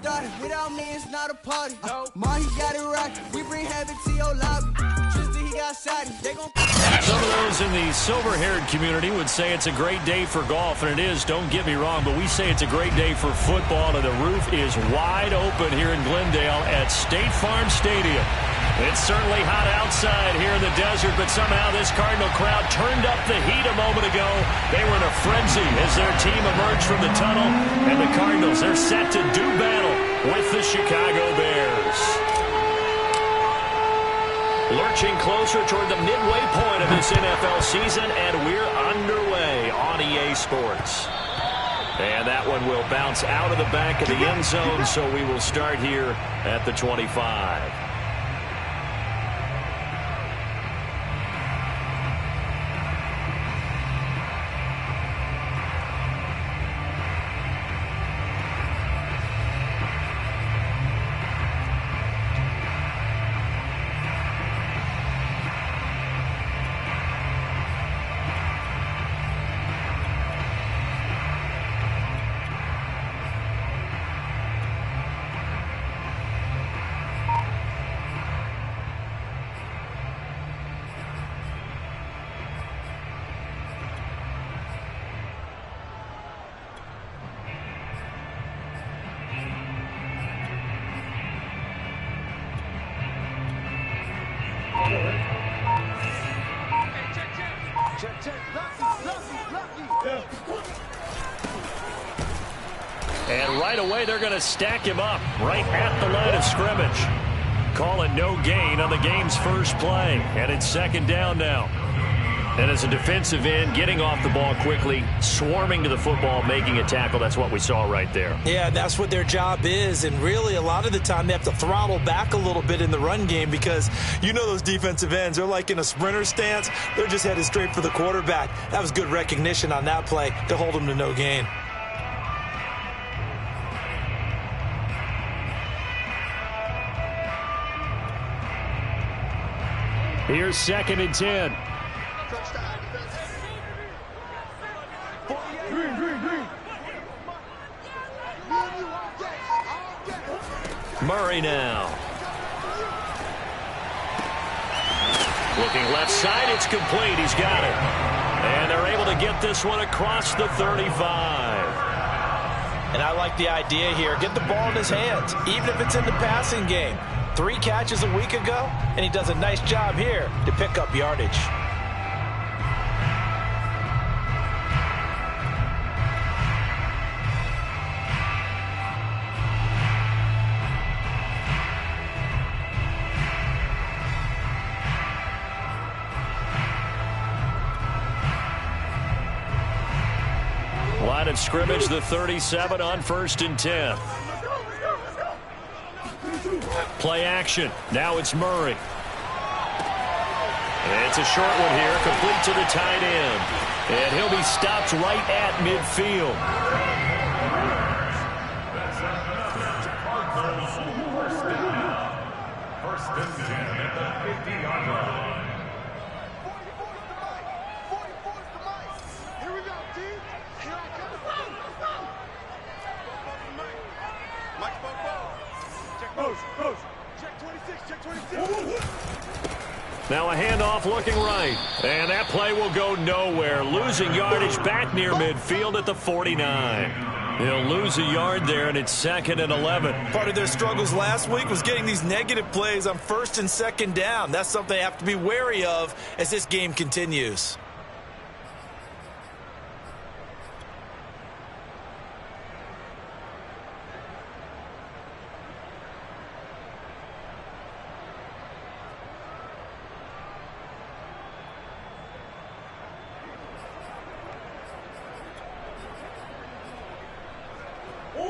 started. Without me, it's not a party. Ma, he got it right. We bring heaven to your lobby. Tristan, he got Saudi. They gon' Some of those in the silver-haired community would say it's a great day for golf, and it is, don't get me wrong, but we say it's a great day for football, and the roof is wide open here in Glendale at State Farm Stadium. It's certainly hot outside here in the desert, but somehow this Cardinal crowd turned up the heat a moment ago. They were in a frenzy as their team emerged from the tunnel, and the Cardinals, they're set to do battle with the Chicago Bears. Lurching closer toward the midway point of this NFL season, and we're underway on EA Sports. And that one will bounce out of the back of the end zone, so we will start here at the 25. And right away, they're going to stack him up right at the line of scrimmage. Call it no gain on the game's first play. And it's second down now. And as a defensive end, getting off the ball quickly, swarming to the football, making a tackle, that's what we saw right there. Yeah, that's what their job is. And really, a lot of the time, they have to throttle back a little bit in the run game because you know those defensive ends, they're like in a sprinter stance. They're just headed straight for the quarterback. That was good recognition on that play to hold them to no gain. Here's second and 10. Murray now. Looking left side, it's complete. He's got it. And they're able to get this one across the 35. And I like the idea here. Get the ball in his hands, even if it's in the passing game. 3 catches a week ago, and he does a nice job here to pick up yardage. Line of scrimmage, the 37 on 1st and 10. Play action. Now it's Murray. And it's a short one here, complete to the tight end. And he'll be stopped right at midfield. First and 10 at the 50-yard line. Here we go, team. Here I come. Mike, check post. Check 26, check 26. Now a handoff looking right. And that play will go nowhere. Losing yardage back near midfield at the 49. He'll lose a yard there, and it's 2nd and 11. Part of their struggles last week was getting these negative plays on 1st and 2nd down. That's something they have to be wary of as this game continues.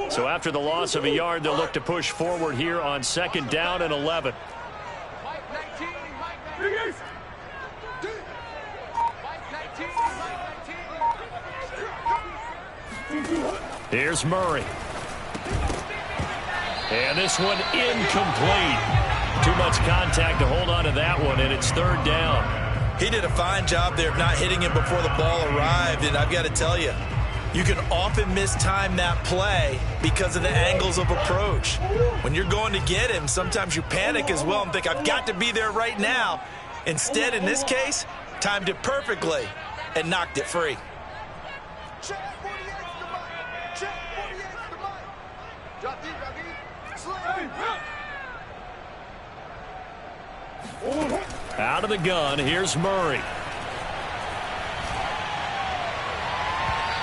So after the loss of a yard, they'll look to push forward here on 2nd down and 11. Here's Murray. And this one incomplete. Too much contact to hold on to that one, and it's 3rd down. He did a fine job there of not hitting him before the ball arrived, and I've got to tell you, You can often mistime that play because of the angles of approach. When you're going to get him, sometimes you panic as well and think, I've got to be there right now. Instead, in this case, timed it perfectly and knocked it free. Out of the gun, here's Murray.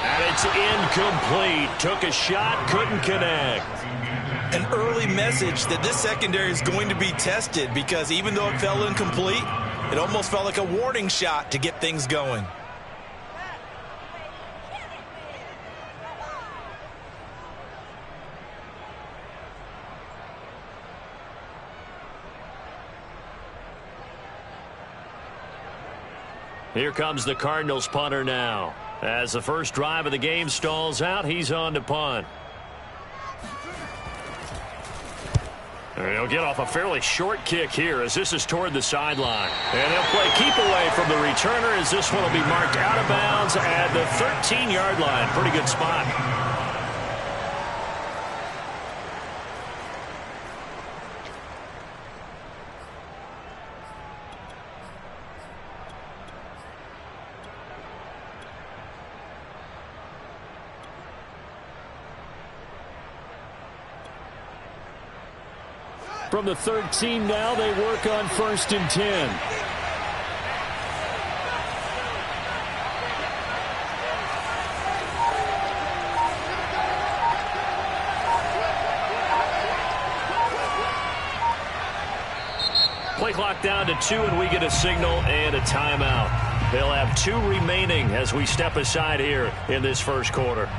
And it's incomplete. Took a shot, couldn't connect. An early message that this secondary is going to be tested, because even though it fell incomplete, it almost felt like a warning shot to get things going. Here comes the Cardinals punter now. As the first drive of the game stalls out, he's on to punt. And he'll get off a fairly short kick here as this is toward the sideline. And he'll play keep away from the returner as this one will be marked out of bounds at the 13-yard line. Pretty good spot. From the 13 now, they work on 1st and 10. Play clock down to 2, and we get a signal and a timeout. They'll have 2 remaining as we step aside here in this first quarter.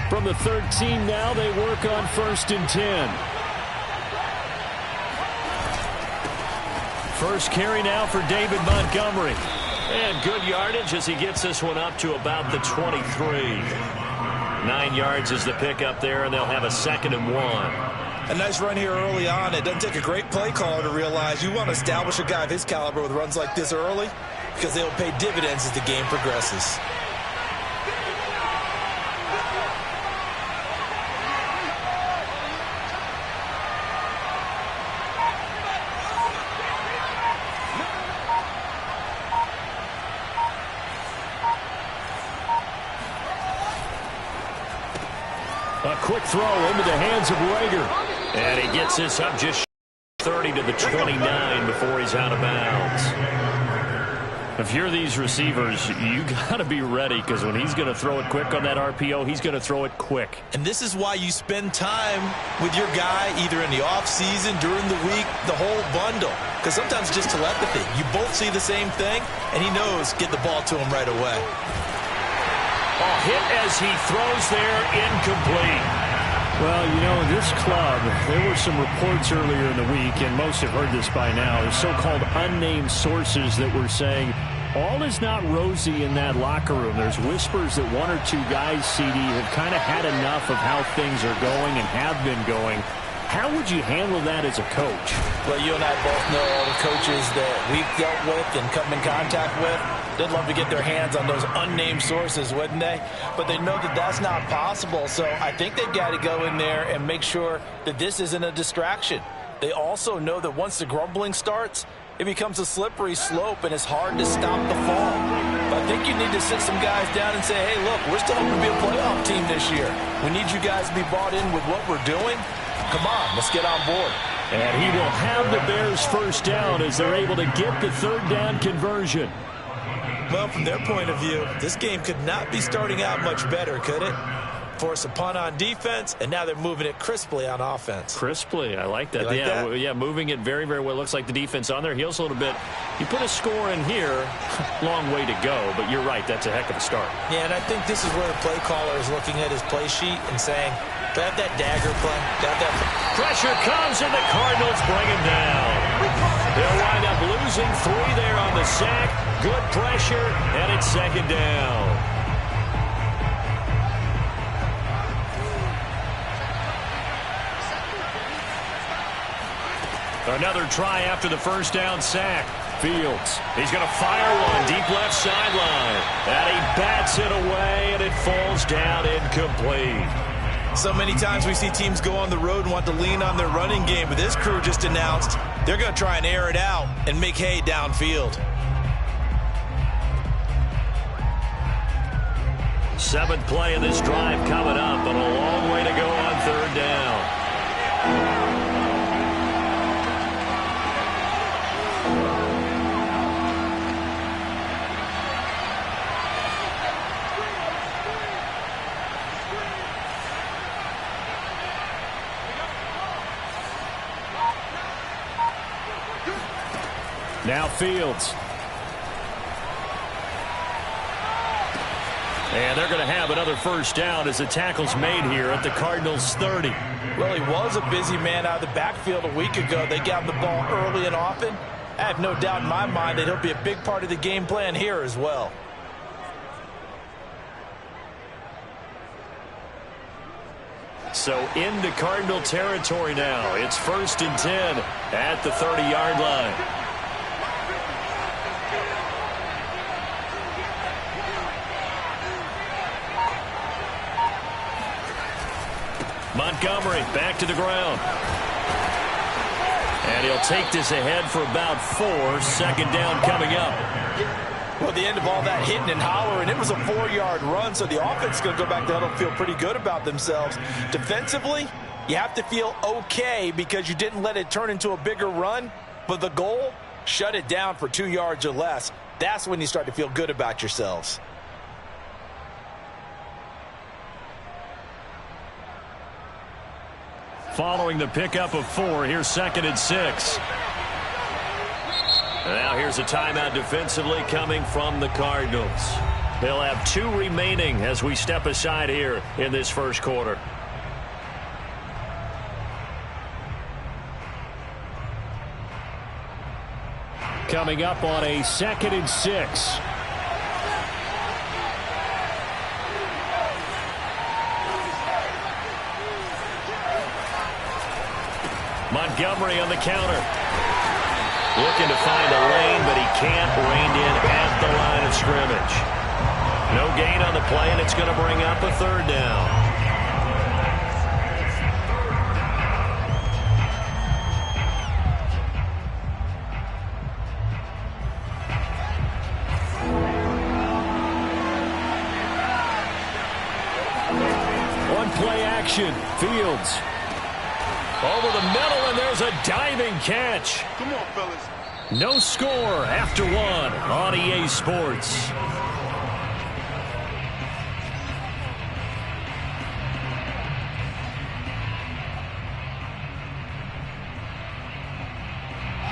From the 13 now, they work on 1st and 10. First carry now for David Montgomery. And good yardage as he gets this one up to about the 23. 9 yards is the pickup there, and they'll have a 2nd and 1. A nice run here early on. It doesn't take a great play caller to realize you want to establish a guy of his caliber with runs like this early, because they'll pay dividends as the game progresses. A quick throw into the hands of Rager. And he gets this up just 30 to the 29 before he's out of bounds. If you're these receivers, you got to be ready, because when he's going to throw it quick on that RPO, he's going to throw it quick. And this is why you spend time with your guy either in the offseason, during the week, the whole bundle. Because sometimes just telepathy. You both see the same thing, and he knows get the ball to him right away. A hit as he throws there, incomplete. Well, you know, this club, there were some reports earlier in the week, and most have heard this by now, there's so-called unnamed sources that were saying all is not rosy in that locker room. There's whispers that 1 or 2 guys, CD, have kind of had enough of how things are going and have been going. How would you handle that as a coach? Well, you and I both know all the coaches that we've dealt with and come in contact with. They'd love to get their hands on those unnamed sources, wouldn't they? But they know that that's not possible, so I think they've got to go in there and make sure that this isn't a distraction. They also know that once the grumbling starts, it becomes a slippery slope, and it's hard to stop the fall. But I think you need to sit some guys down and say, hey, look, we're still going to be a playoff team this year. We need you guys to be bought in with what we're doing. Come on, let's get on board. And he will have the Bears first down as they're able to get the 3rd down conversion. Well, from their point of view, this game could not be starting out much better, could it? Force a punt on defense, and now they're moving it crisply on offense. Crisply, I like that. You like that? Yeah, moving it very, very well. Looks like the defense on their heels a little bit. You put a score in here, long way to go, but you're right, that's a heck of a start. Yeah, and I think this is where the play caller is looking at his play sheet and saying, do I have that dagger play? Do I have that? Pressure comes, and the Cardinals bring him down. They'll wind up losing 3 there on the sack. Good pressure, and it's 2nd down. Another try after the first down sack. Fields. He's going to fire one deep left sideline. And he bats it away, and it falls down incomplete. So many times we see teams go on the road and want to lean on their running game, but this crew just announced they're going to try and air it out and make hay downfield. Seventh play of this drive coming up, and a long way to go on third down. Now Fields. And they're going to have another first down as the tackle's made here at the Cardinals' 30. Well, he was a busy man out of the backfield a week ago. They got him the ball early and often. I have no doubt in my mind that he'll be a big part of the game plan here as well. So into Cardinal territory now. It's 1st and 10 at the 30-yard line. Montgomery back to the ground. And he'll take this ahead for about 4. 2nd down coming up. Well, the end of all that hitting and hollering, it was a 4-yard run, so the offense is going to go back to huddle and feel pretty good about themselves. Defensively, you have to feel okay because you didn't let it turn into a bigger run, but the goal, shut it down for 2 yards or less. That's when you start to feel good about yourselves. Following the pickup of 4, here's 2nd and 6. And now here's a timeout defensively coming from the Cardinals. They'll have 2 remaining as we step aside here in this first quarter. Coming up on a 2nd and 6. Montgomery on the counter. Looking to find a lane, but he can't. Reined in at the line of scrimmage. No gain on the play, and it's going to bring up a 3rd down. One play action. Fields. Over the middle, and there's a diving catch. Come on, fellas. No score after 1 on EA Sports.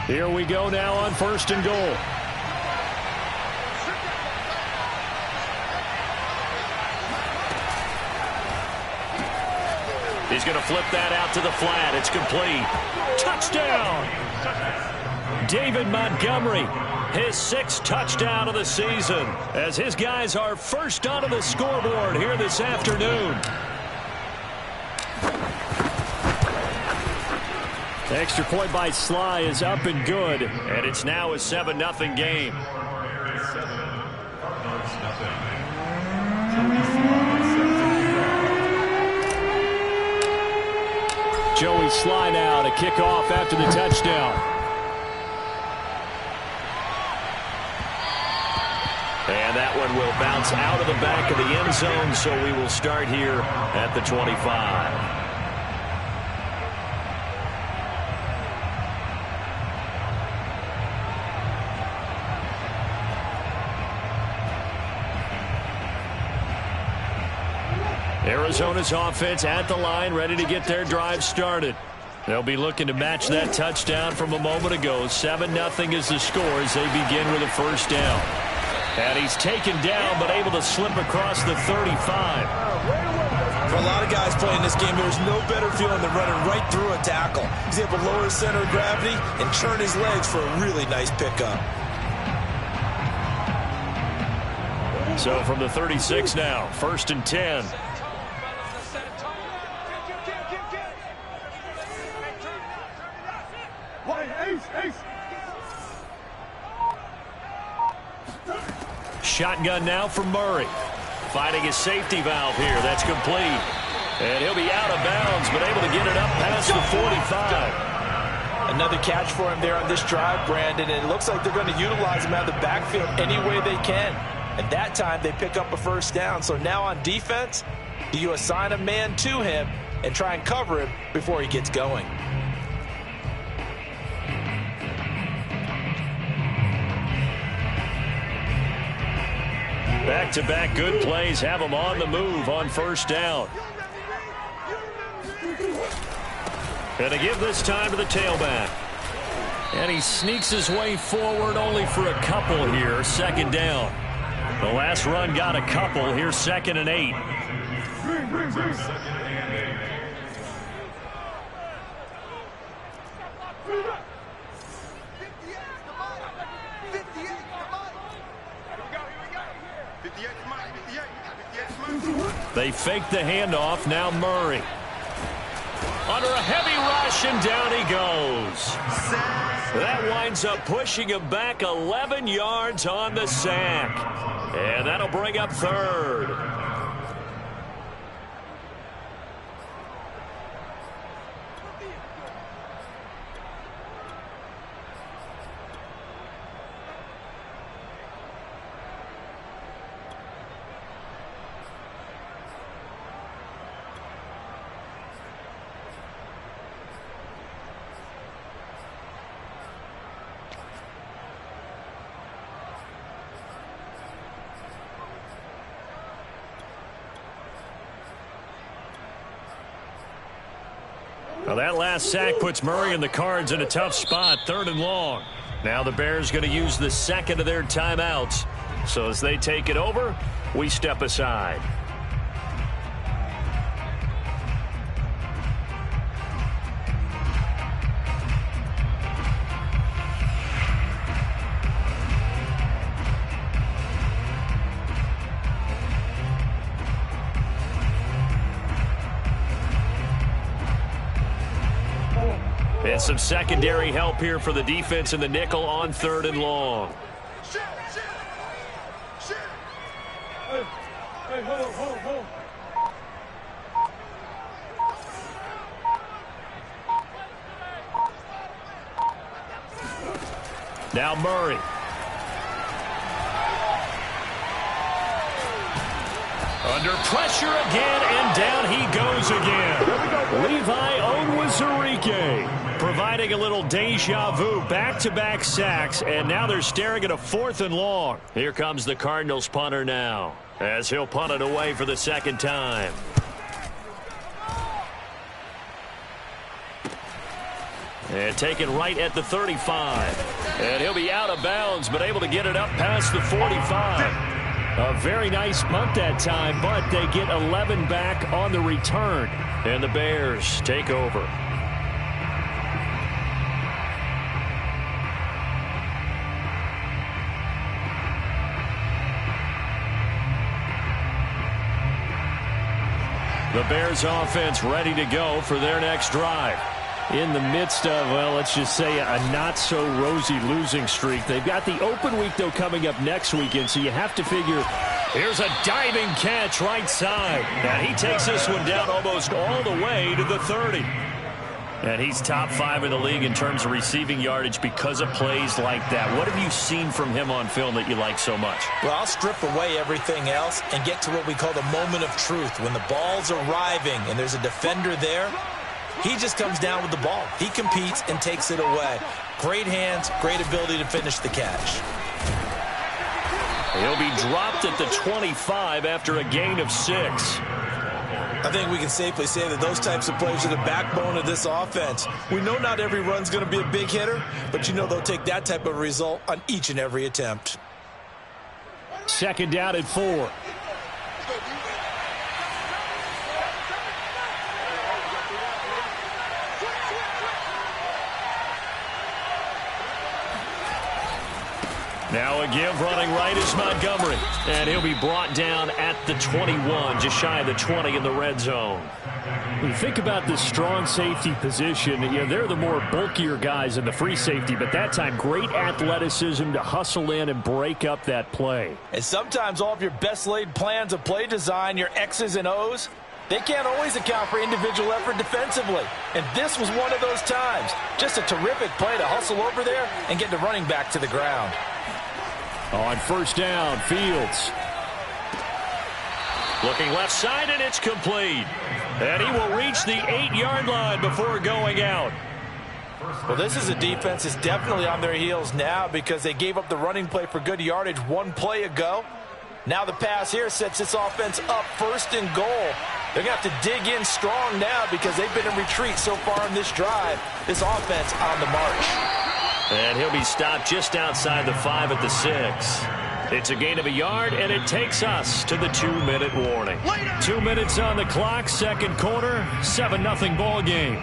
Here we go now on 1st and goal. He's going to flip that out to the flat. It's complete. Touchdown! David Montgomery, his 6th touchdown of the season, as his guys are first onto the scoreboard here this afternoon. The extra point by Sly is up and good, and it's now a 7-0 game. Joey Sly now to kick off after the touchdown. And that one will bounce out of the back of the end zone, so we will start here at the 25. Arizona's offense at the line, ready to get their drive started. They'll be looking to match that touchdown from a moment ago. 7-0 is the score as they begin with a first down. And he's taken down, but able to slip across the 35. For a lot of guys playing this game, there's no better feeling than running right through a tackle. He's able to lower his center of gravity and turn his legs for a really nice pickup. So from the 36 now, 1st and 10. shotgun now for Murray. Finding his safety valve here. That's complete. And he'll be out of bounds, but able to get it up past the 45. Another catch for him there on this drive, Brandon, and it looks like they're going to utilize him out of the backfield any way they can. And that time they pick up a first down. So now on defense, do you assign a man to him and try and cover him before he gets going? Back-to-back good plays have him on the move on first down. And to give this time to the tailback. And he sneaks his way forward only for a couple here. Second down. The last run got a couple. Here's 2nd and 8. They fake the handoff. Now Murray. Under a heavy rush, and down he goes. That winds up pushing him back 11 yards on the sack. And that'll bring up 3rd. Well, that last sack puts Murray and the Cards in a tough spot. 3rd and long. Now the Bears going to use the second of their timeouts. So as they take it over, we step aside. And some secondary help here for the defense in the nickel on 3rd and long. Now Murray. Under pressure again, and down he goes again. Levi Onwuzurike providing a little deja vu. Back-to-back sacks, and now they're staring at a 4th and long. Here comes the Cardinals punter now, as he'll punt it away for the 2nd time. And taken right at the 35. And he'll be out of bounds, but able to get it up past the 45. A very nice punt that time, but they get 11 back on the return. And the Bears take over. The Bears offense ready to go for their next drive. In the midst of, well, let's just say a not-so-rosy losing streak. They've got the open week, though, coming up next weekend, so you have to figure here's a diving catch right side. And he takes this one down almost all the way to the 30. And he's top 5 in the league in terms of receiving yardage because of plays like that. What have you seen from him on film that you like so much? Well, I'll strip away everything else and get to what we call the moment of truth. When the ball's arriving and there's a defender there, he just comes down with the ball. He competes and takes it away. Great hands, great ability to finish the catch. He'll be dropped at the 25 after a gain of 6. I think we can safely say that those types of plays are the backbone of this offense. We know not every run's going to be a big hitter, but you know they'll take that type of result on each and every attempt. 2nd down and 4. Now a give running right is Montgomery. And he'll be brought down at the 21, just shy of the 20 in the red zone. When you think about this strong safety position, they're the more bulkier guys in the free safety, but that time great athleticism to hustle in and break up that play. And sometimes all of your best laid plans of play design, your X's and O's, they can't always account for individual effort defensively. And this was one of those times. Just a terrific play to hustle over there and get the running back to the ground. On first down, Fields. Looking left side, and it's complete. And he will reach the 8-yard line before going out. Well, this is a defense that's definitely on their heels now because they gave up the running play for good yardage one play ago. Now the pass here sets this offense up first and goal. They're going to have to dig in strong now because they've been in retreat so far in this drive. This offense on the march. And he'll be stopped just outside the 5 at the 6. It's a gain of a yard, and it takes us to the 2-minute warning. 2 minutes on the clock, second quarter, 7-0 ball game.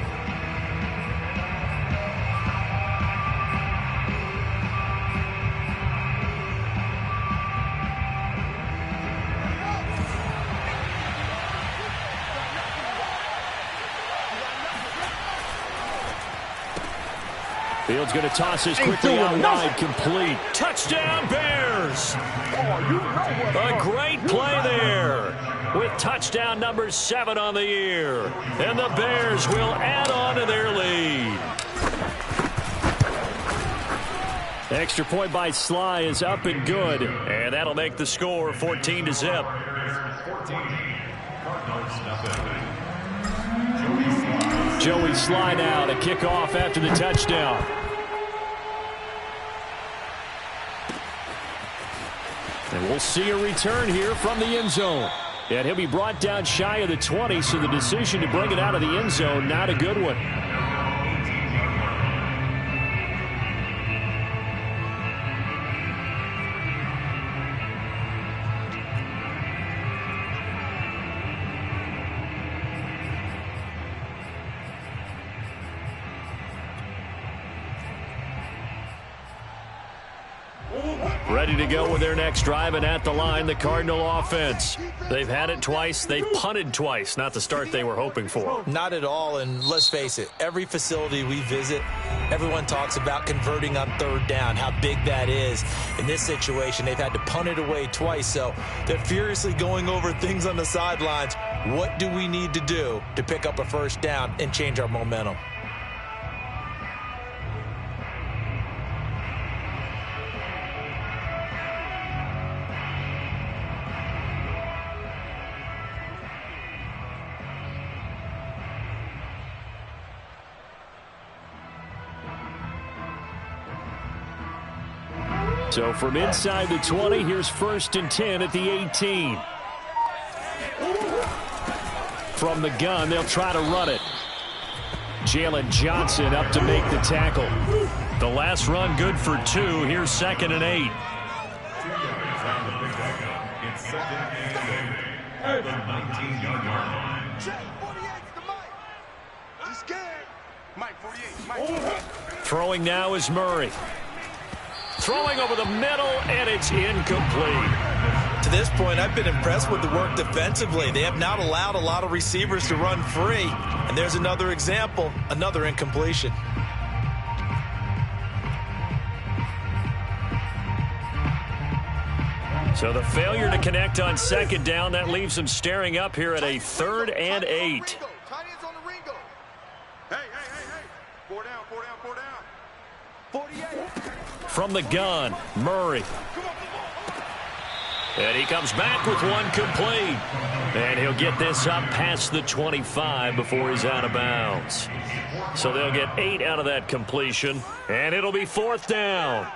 Fields going to toss this quickly out wide, complete. Touchdown, Bears! A great play there with touchdown number 7 on the year. And the Bears will add on to their lead. Extra point by Sly is up and good. And that'll make the score 14-0. Joey Sly now to kick off after the touchdown. And we'll see a return here from the end zone. And he'll be brought down shy of the 20, so the decision to bring it out of the end zone, not a good one. Ready to go with their next drive, and at the line, the Cardinal offense. They've had it twice. They've punted twice. Not the start they were hoping for. Not at all, and let's face it, every facility we visit, everyone talks about converting on third down, how big that is. In this situation, they've had to punt it away twice, so they're furiously going over things on the sidelines. What do we need to do to pick up a first down and change our momentum? So from inside the 20, here's 1st and 10 at the 18. From the gun, they'll try to run it. Jalen Johnson up to make the tackle. The last run good for 2. Here's 2nd and 8. It's 2nd and 8 at the 19-yard line. Throwing now is Murray. Throwing over the middle, and it's incomplete. To this point, I've been impressed with the work defensively. They have not allowed a lot of receivers to run free. And there's another example, another incompletion. So the failure to connect on 2nd down, that leaves them staring up here at a 3rd and 8. From the gun, Murray. And he comes back with one complete. And he'll get this up past the 25 before he's out of bounds. So they'll get 8 out of that completion. And it'll be 4th down.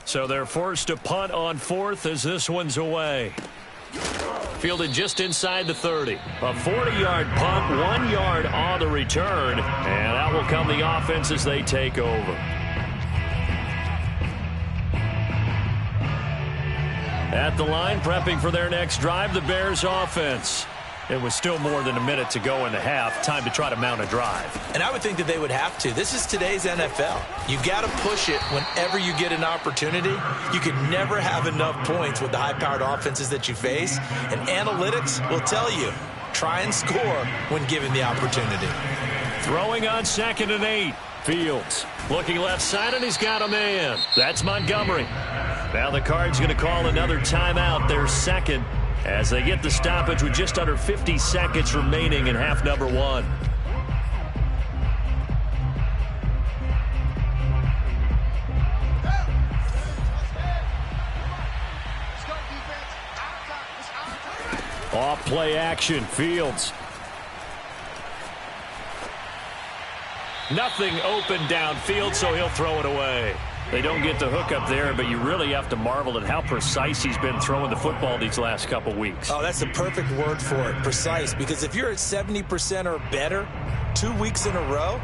So they're forced to punt on 4th as this one's away. Fielded just inside the 30. A 40-yard punt, 1 yard on the return. And out will come the offense as they take over. At the line, prepping for their next drive, the Bears offense. It was still more than a minute to go in the half. Time to try to mount a drive. And I would think that they would have to. This is today's NFL. You got to push it whenever you get an opportunity. You can never have enough points with the high-powered offenses that you face. And analytics will tell you, try and score when given the opportunity. Throwing on 2nd and 8. Fields looking left side, and he's got a man. That's Montgomery. Now the Cards going to call another timeout, their second, as they get the stoppage with just under 50 seconds remaining in half number 1. Off play action, Fields. Nothing open downfield, so he'll throw it away. They don't get the hook up there, but you really have to marvel at how precise he's been throwing the football these last couple weeks. Oh, that's the perfect word for it, precise, because if you're at 70% or better 2 weeks in a row,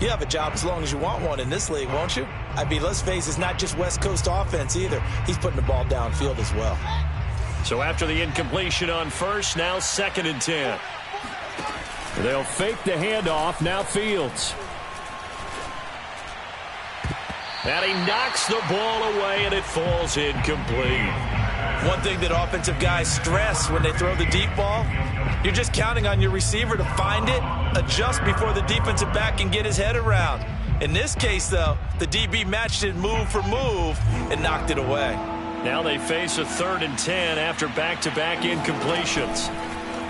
you have a job as long as you want one in this league, won't you? I mean, let's face it, it's not just West Coast offense either. He's putting the ball downfield as well. So after the incompletion on first, now 2nd and 10. They'll fake the handoff, now Fields. And he knocks the ball away, and it falls incomplete. One thing that offensive guys stress when they throw the deep ball, you're just counting on your receiver to find it, adjust before the defensive back can get his head around. In this case, though, the DB matched it move for move and knocked it away. Now they face a 3rd and 10 after back-to-back incompletions.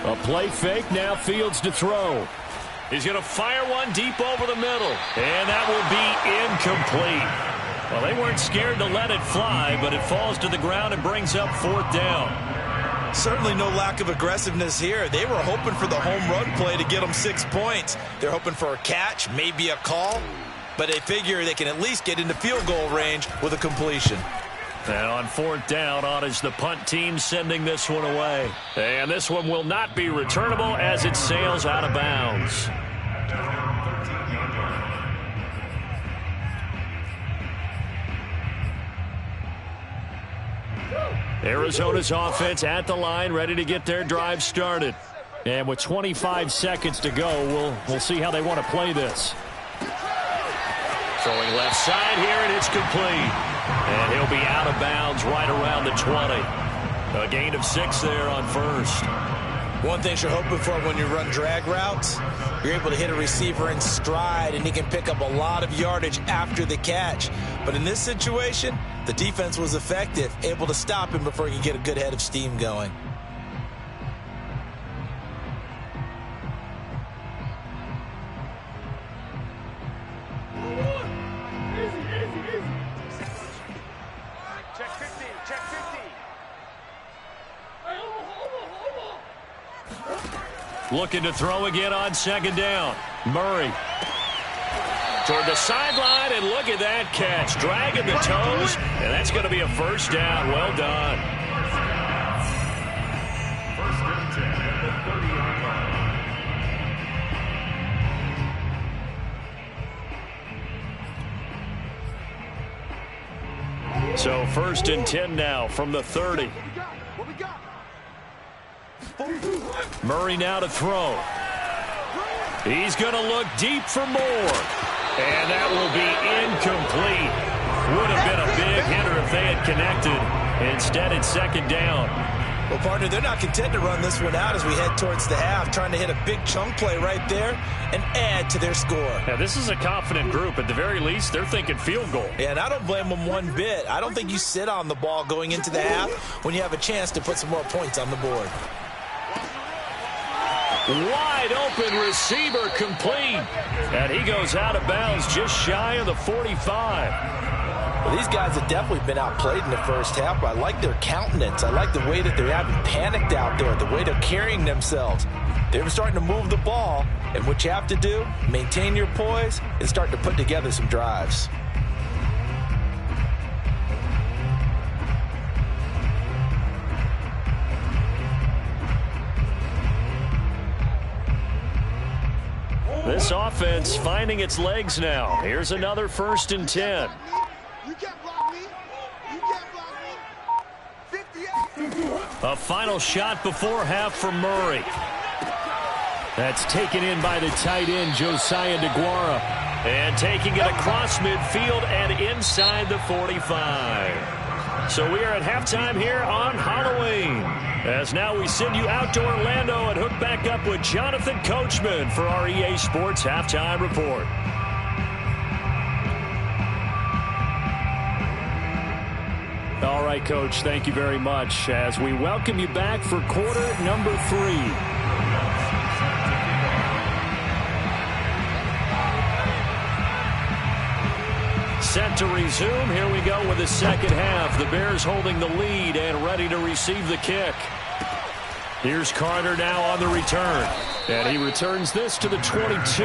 A play fake, now Fields to throw. He's going to fire one deep over the middle, and that will be incomplete. Well, they weren't scared to let it fly, but it falls to the ground and brings up 4th down. Certainly no lack of aggressiveness here. They were hoping for the home run play to get them 6 points. They're hoping for a catch, maybe a call, but they figure they can at least get into field goal range with a completion. And on 4th down, on is the punt team sending this one away. And this one will not be returnable as it sails out of bounds. Arizona's offense at the line, ready to get their drive started. And with 25 seconds to go, we'll see how they want to play this. Throwing left side here, and it's complete. And he'll be out of bounds right around the 20. A gain of 6 there on first. One thing you're hoping for when you run drag routes, you're able to hit a receiver in stride, and he can pick up a lot of yardage after the catch. But in this situation, the defense was effective, able to stop him before he could get a good head of steam going. Looking to throw again on 2nd down. Murray toward the sideline, and look at that catch. Dragging the toes, and that's going to be a 1st down. Well done. 1st and 10 at the 30-yard line. So 1st and 10 now from the 30. Murray now to throw. He's going to look deep for more. And that will be incomplete. Would have been a big hitter if they had connected. Instead, it's 2nd down. Well, partner, they're not content to run this one out as we head towards the half, trying to hit a big chunk play right there and add to their score. Now, this is a confident group. At the very least, they're thinking field goal. Yeah, and I don't blame them one bit. I don't think you sit on the ball going into the half when you have a chance to put some more points on the board. Wide open receiver complete. And he goes out of bounds just shy of the 45. Well, these guys have definitely been outplayed in the first half, but I like their countenance. I like the way that they're having panicked out there, the way they're carrying themselves. They're starting to move the ball, and what you have to do, maintain your poise and start to put together some drives. This offense finding its legs now. Here's another 1st and 10. You can't block me. You can't block me. 58. A final shot before half for Murray. That's taken in by the tight end, Josiah DeGuara. And taking it across midfield and inside the 45. So we are at halftime here on Halloween. As now we send you out to Orlando and hook back up with Jonathan Coachman for our EA Sports Halftime Report. All right, Coach, thank you very much as we welcome you back for quarter number 3. Set to resume. Here we go with the second half. The Bears holding the lead and ready to receive the kick. Here's Carter now on the return. And he returns this to the 22.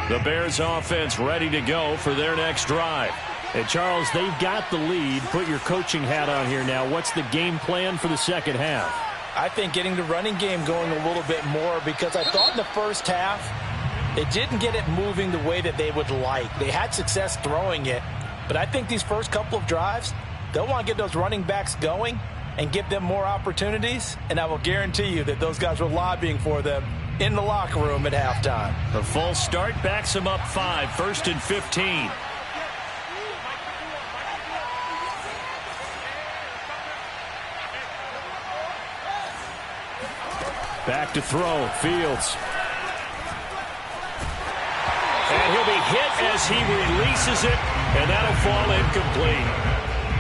The Bears offense ready to go for their next drive. And Charles, they've got the lead. Put your coaching hat on here now. What's the game plan for the second half? I think getting the running game going a little bit more, because I thought in the first half it didn't get it moving the way that they would like. They had success throwing it, but I think these first couple of drives, they'll want to get those running backs going and give them more opportunities, and I will guarantee you that those guys were lobbying for them in the locker room at halftime. The full start backs him up 5, 1st and 15. Back to throw, Fields. And he'll be hit as he releases it, and that'll fall incomplete.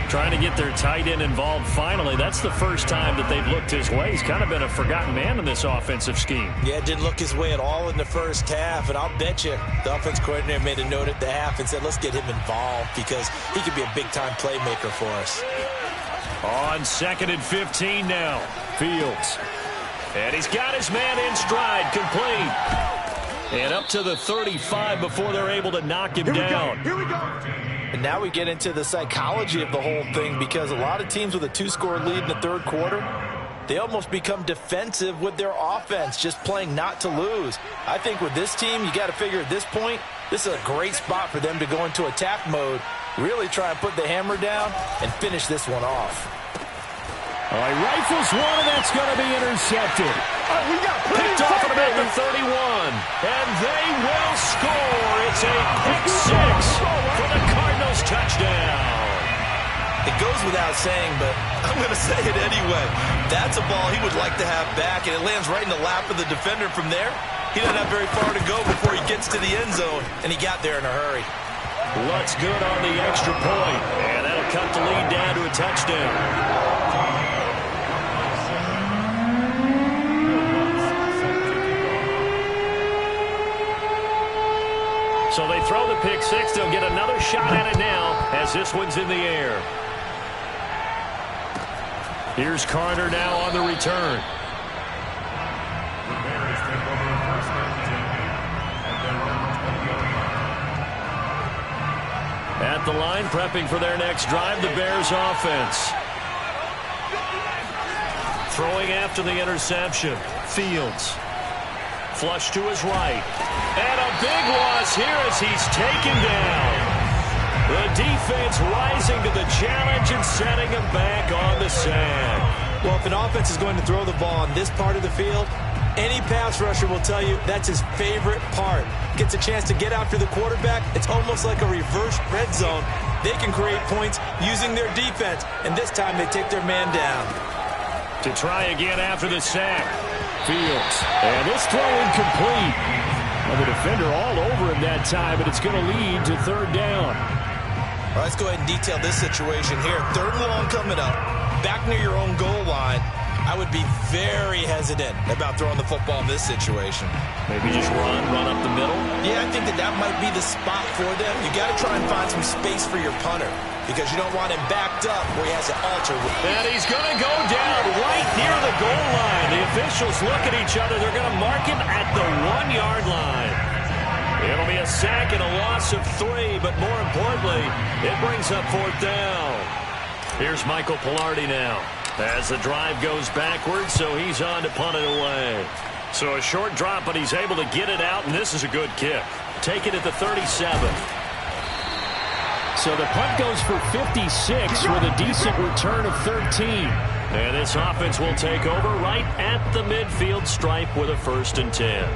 Trying to get their tight end involved finally. That's the first time that they've looked his way. He's kind of been a forgotten man in this offensive scheme. Yeah, it didn't look his way at all in the first half, and I'll bet you the offense coordinator made a note at the half and said, let's get him involved because he could be a big-time playmaker for us. On 2nd and 15 now, Fields. And he's got his man in stride, complete. And up to the 35 before they're able to knock him down. Here we go. And now we get into the psychology of the whole thing, because a lot of teams with a 2-score lead in the third quarter, they almost become defensive with their offense, just playing not to lose. I think with this team, you got to figure at this point, this is a great spot for them to go into attack mode, really try and put the hammer down and finish this one off. All right, rifles one, and that's going to be intercepted. Picked off at about the 31, and they will score. It's a pick 6 for the Cardinals touchdown. It goes without saying, but I'm going to say it anyway. That's a ball he would like to have back, and it lands right in the lap of the defender from there. He doesn't have very far to go before he gets to the end zone, and he got there in a hurry. Looks good on the extra point, and that'll cut the lead down to a touchdown. So they throw the pick 6. They'll get another shot at it now as this one's in the air. Here's Carter now on the return. At the line, prepping for their next drive, the Bears offense. Throwing after the interception, Fields. Flush to his right. And a big loss here as he's taken down. The defense rising to the challenge and setting him back on the sand. Well, if an offense is going to throw the ball on this part of the field, any pass rusher will tell you that's his favorite part. Gets a chance to get after the quarterback. It's almost like a reverse red zone. They can create points using their defense, and this time they take their man down. To try again after the sack. Fields. And this throw incomplete. Well, the defender all over him that time, but it's going to lead to third down. Well, let's go ahead and detail this situation here. 3rd and long coming up. Back near your own goal line. I would be very hesitant about throwing the football in this situation. Maybe just run up the middle? Yeah, I think that might be the spot for them. You got to try and find some space for your punter because you don't want him backed up where he has to alter. And he's going to go down right near the goal line. The officials look at each other. They're going to mark him at the 1-yard line. It'll be a sack and a loss of 3, but more importantly, it brings up 4th down. Here's Michael Pilardi now. As the drive goes backwards, so he's on to punt it away. So a short drop, but he's able to get it out, and this is a good kick. Take it at the 37. So the punt goes for 56 with a decent return of 13. And this offense will take over right at the midfield stripe with a 1st and 10.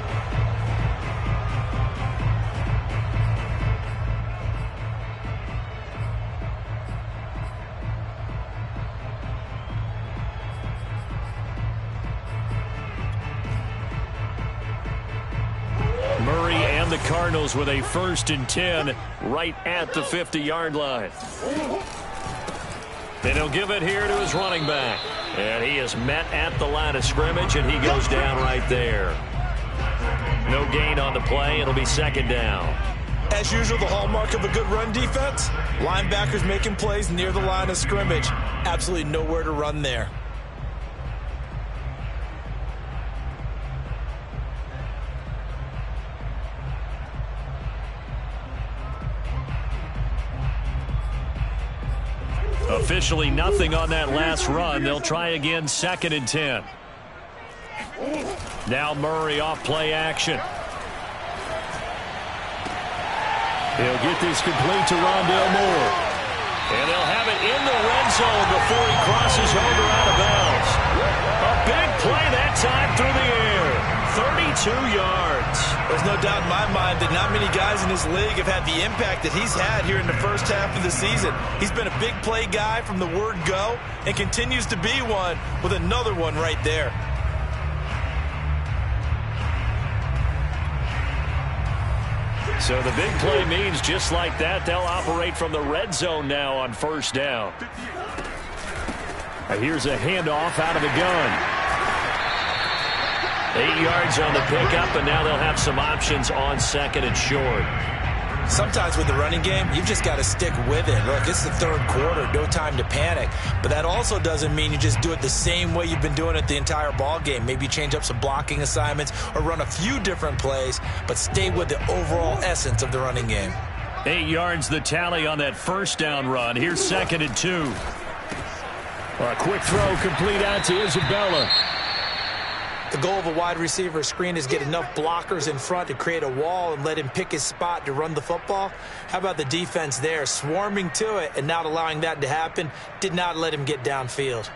Murray and the Cardinals with a 1st and 10 right at the 50-yard line. Then he'll give it here to his running back. And he is met at the line of scrimmage, and he goes down right there. No gain on the play. It'll be 2nd down. As usual, the hallmark of a good run defense, linebackers making plays near the line of scrimmage. Absolutely nowhere to run there. Officially nothing on that last run. They'll try again, 2nd and 10. Now Murray off play action. He'll get this complete to Rondale Moore. And they'll have it in the red zone before he crosses over out of bounds. A big play that time through the air. 32 yards. There's no doubt in my mind that not many guys in this league have had the impact that he's had here in the first half of the season. He's been a big play guy from the word go and continues to be one with another one right there. So the big play means just like that, they'll operate from the red zone now on 1st down. Here's a handoff out of the gun. 8 yards on the pickup, and now they'll have some options on 2nd and short. Sometimes with the running game, you've just got to stick with it. Look, it's the 3rd quarter, no time to panic. But that also doesn't mean you just do it the same way you've been doing it the entire ball game. Maybe change up some blocking assignments or run a few different plays, but stay with the overall essence of the running game. 8 yards the tally on that 1st down run. Here's 2nd and 2. A quick throw complete out to Isabella. The goal of a wide receiver screen is get enough blockers in front to create a wall and let him pick his spot to run the football. How about the defense there, swarming to it and not allowing that to happen? Did not let him get downfield.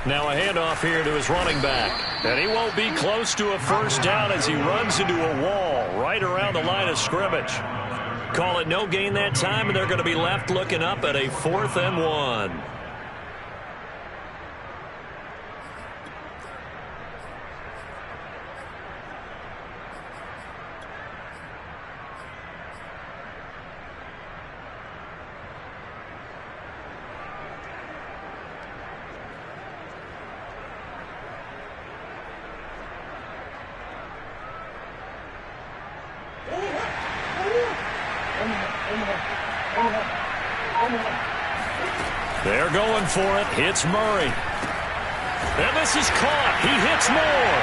Now a handoff here to his running back. And he won't be close to a 1st down as he runs into a wall right around the line of scrimmage. Call it no gain that time, and they're going to be left looking up at a 4th and 1. They're going for it. Hits Murray. And this is caught. He hits Moore.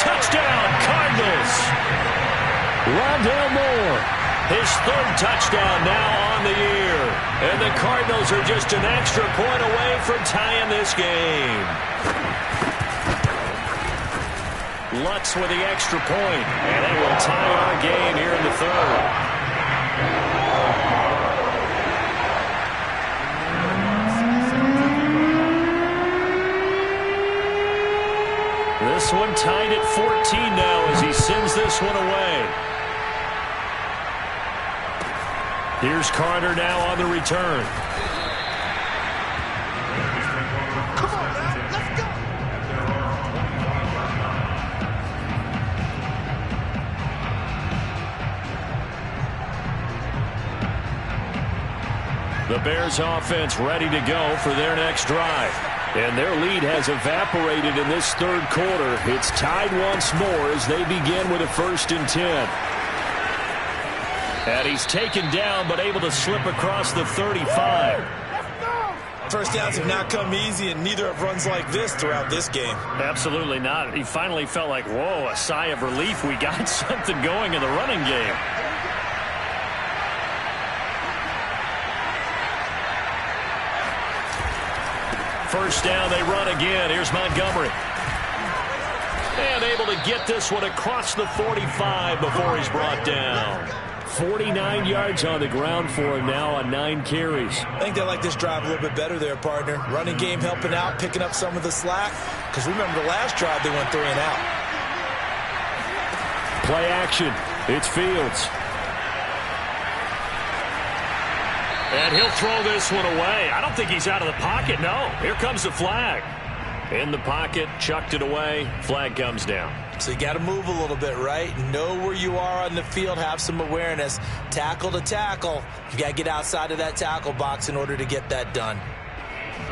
Touchdown, Cardinals. Rondale Moore. His 3rd touchdown now on the year. And the Cardinals are just an extra point away from tying this game. Lutz with the extra point. And it will tie our game here in the 3rd. This one tied at 14 now as he sends this one away. Here's Carter now on the return. Come on, man. Let's go. The Bears offense ready to go for their next drive. And their lead has evaporated in this 3rd quarter. It's tied once more as they begin with a 1st and 10. And he's taken down but able to slip across the 35. First downs have not come easy, and neither have runs like this throughout this game. Absolutely not. He finally felt like, whoa, a sigh of relief. We got something going in the running game. First down, they run again. Here's Montgomery. And able to get this one across the 45 before he's brought down. 49 yards on the ground for him now on 9 carries. I think they like this drive a little bit better there, partner. Running game helping out, picking up some of the slack. Because remember the last drive, they went 3 and out. Play action. It's Fields. And he'll throw this one away. I don't think he's out of the pocket, no. Here comes the flag. In the pocket, chucked it away. Flag comes down. So you got to move a little bit, right? Know where you are on the field, have some awareness. Tackle to tackle. You got to get outside of that tackle box in order to get that done.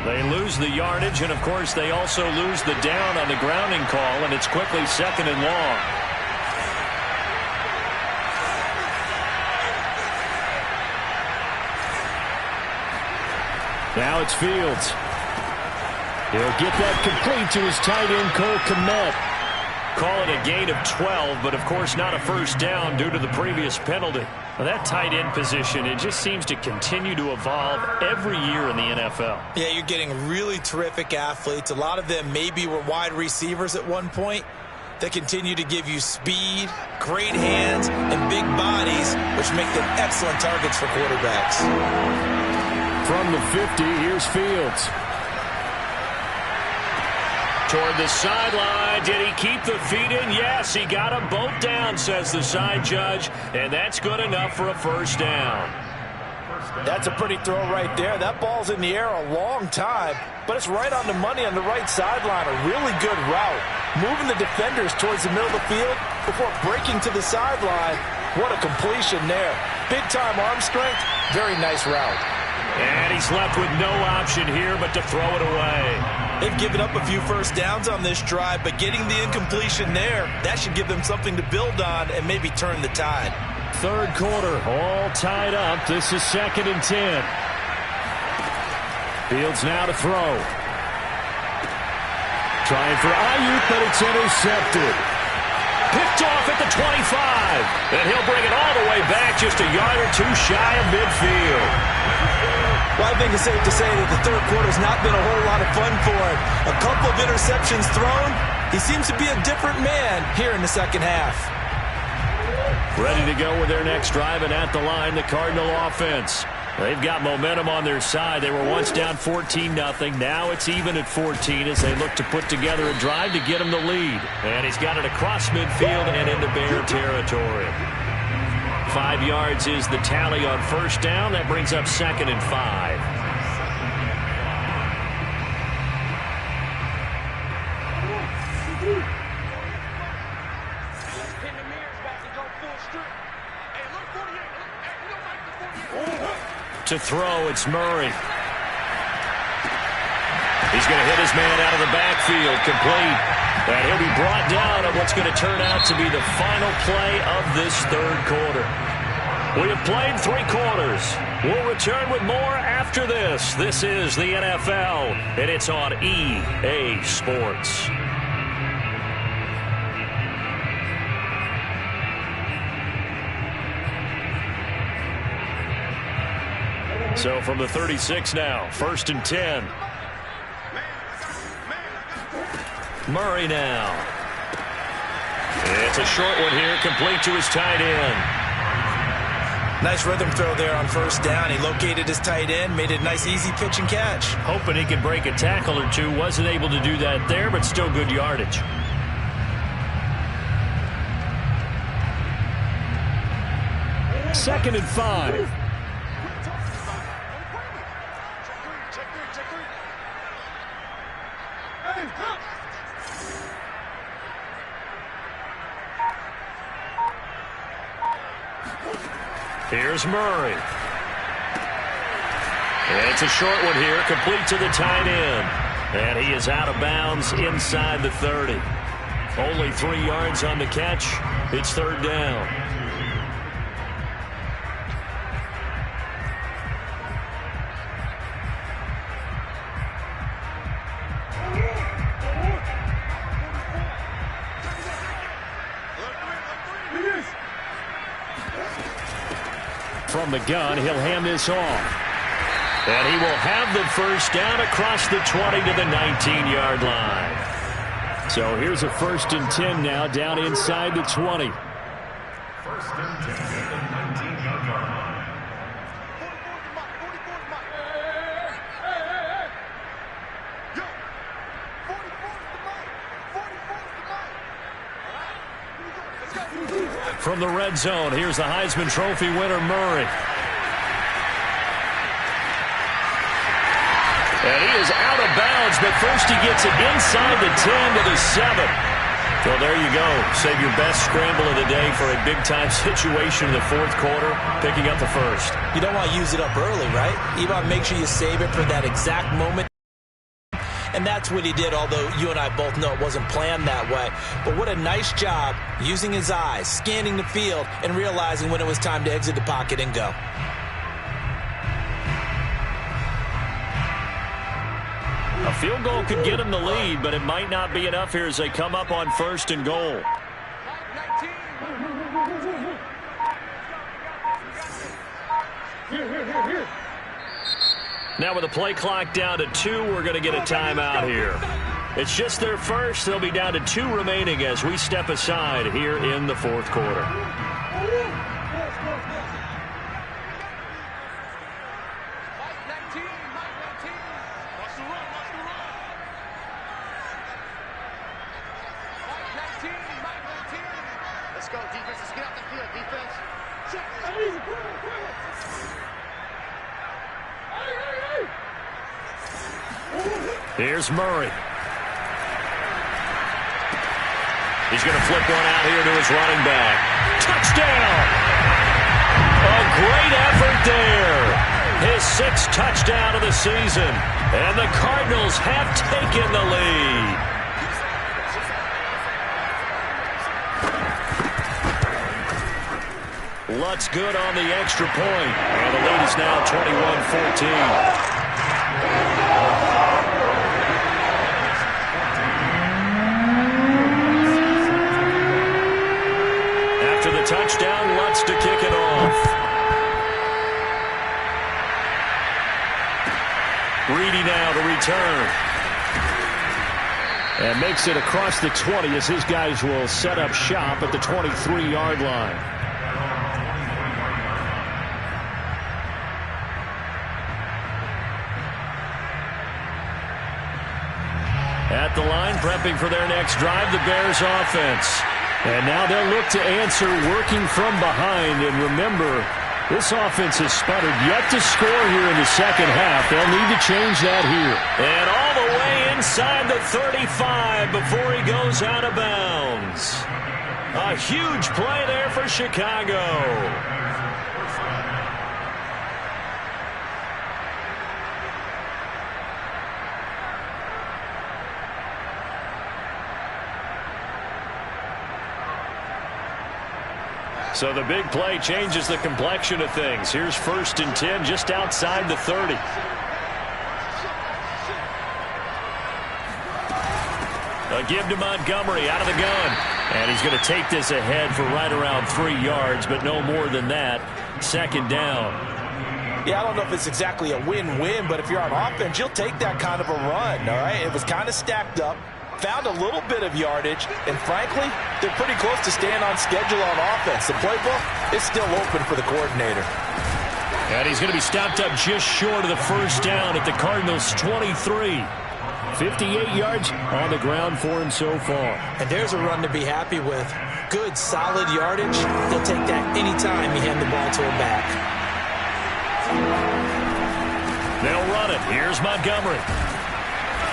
They lose the yardage, and of course they also lose the down on the grounding call, and it's quickly 2nd and long. Now it's Fields. He'll get that complete to his tight end, Cole Kmet. Call it a gain of 12, but of course not a first down due to the previous penalty. Now that tight end position, it just seems to continue to evolve every year in the NFL. Yeah, you're getting really terrific athletes. A lot of them maybe were wide receivers at one point. They continue to give you speed, great hands, and big bodies, which make them excellent targets for quarterbacks. From the 50, here's Fields. Toward the sideline. Did he keep the feet in? Yes, he got them both down, says the side judge, and that's good enough for a first down. That's a pretty throw right there. That ball's in the air a long time, but it's right on the money on the right sideline. A really good route. Moving the defenders towards the middle of the field before breaking to the sideline. What a completion there. Big-time arm strength. Very nice route. And he's left with no option here but to throw it away. They've given up a few first downs on this drive, but getting the incompletion there, that should give them something to build on and maybe turn the tide. Third quarter, all tied up. This is 2nd and 10. Fields now to throw. Trying for Ayuk, but it's intercepted. Picked off at the 25. And he'll bring it all the way back just a yard or two shy of midfield. Well, I think it's safe to say that the third quarter's not been a whole lot of fun for him. A couple of interceptions thrown. He seems to be a different man here in the second half. Ready to go with their next drive, and at the line, the Cardinal offense. They've got momentum on their side. They were once down 14-0. Now it's even at 14 as they look to put together a drive to get him the lead. And he's got it across midfield and into Bear territory. 5 yards is the tally on first down. That brings up 2nd and 5. To throw, it's Murray. He's going to hit his man out of the backfield, complete. And he'll be brought down on what's going to turn out to be the final play of this third quarter. We have played 3 quarters. We'll return with more after this. This is the NFL, and it's on EA Sports. So from the 36 now, 1st and 10. Murray now. It's a short one here, complete to his tight end. Nice rhythm throw there on first down. He located his tight end, made it a nice, easy pitch and catch. Hoping he could break a tackle or two. Wasn't able to do that there, but still good yardage. Second and 5. Here's Murray. And it's a short one here, complete to the tight end. And he is out of bounds inside the 30. Only 3 yards on the catch. It's third down. from the gun. He'll hand this off. And he will have the first down across the 20 to the 19-yard line. So here's a 1st and 10 now down inside the 20. 1st and 10 at the 19-yard line. From the red zone, here's the Heisman Trophy winner, Murray. And he is out of bounds, but first he gets it inside the 10 to the 7. Well, there you go. Save your best scramble of the day for a big-time situation in the 4th quarter, picking up the first. You don't want to use it up early, right? You want to make sure you save it for that exact moment. And that's what he did, although you and I both know it wasn't planned that way. But what a nice job using his eyes, scanning the field, and realizing when it was time to exit the pocket and go. A field goal could get him the lead, but it might not be enough here as they come up on 1st and goal. Now with the play clock down to 2, we're going to get a timeout here. It's just their first. They'll be down to 2 remaining as we step aside here in the 4th quarter. Let's go, defense. Let's get out the field, defense. Here's Murray. He's going to flip one out here to his running back. Touchdown! A great effort there. His 6th touchdown of the season. And the Cardinals have taken the lead. Lutz good on the extra point. And the lead is now 21-14. Touchdown, Lutz to kick it off. Reedy now to return. And makes it across the 20 as his guys will set up shop at the 23-yard line. At the line, prepping for their next drive, the Bears offense. And now they'll look to answer working from behind. And remember, this offense has sputtered yet to score here in the second half. They'll need to change that here. And all the way inside the 35 before he goes out of bounds. A huge play there for Chicago. So the big play changes the complexion of things. Here's 1st and 10 just outside the 30. A give to Montgomery out of the gun. And he's going to take this ahead for right around 3 yards, but no more than that. 2nd down. Yeah, I don't know if it's exactly a win-win, but if you're on offense, you'll take that kind of a run, all right? It was kind of stacked up. Found a little bit of yardage, and frankly, they're pretty close to staying on schedule on offense. The playbook is still open for the coordinator. And he's going to be stopped up just short of the first down at the Cardinals' 23. 58 yards on the ground for him so far. And there's a run to be happy with. Good, solid yardage. He'll take that anytime you hand the ball to him back. They'll run it. Here's Montgomery.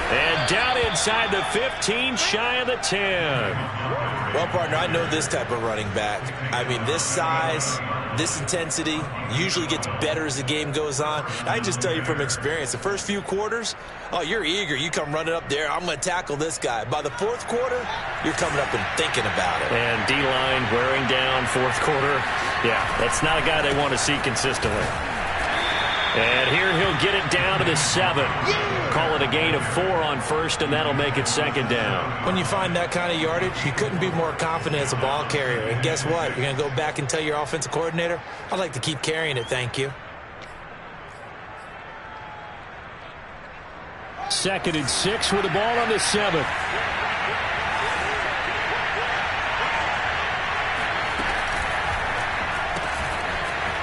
And down inside the 15, shy of the 10. Well, partner, I know this type of running back. I mean, this size, this intensity usually gets better as the game goes on. I just tell you from experience, the first few quarters, oh, you're eager. You come running up there, I'm going to tackle this guy. By the 4th quarter, you're coming up and thinking about it. And D-line wearing down 4th quarter. Yeah, that's not a guy they want to see consistently. And here he'll get it down to the 7. Call it a gain of 4 on first, and that'll make it second down. When you find that kind of yardage, you couldn't be more confident as a ball carrier. And guess what? You're going to go back and tell your offensive coordinator, I'd like to keep carrying it, thank you. 2nd and 6 with the ball on the 7.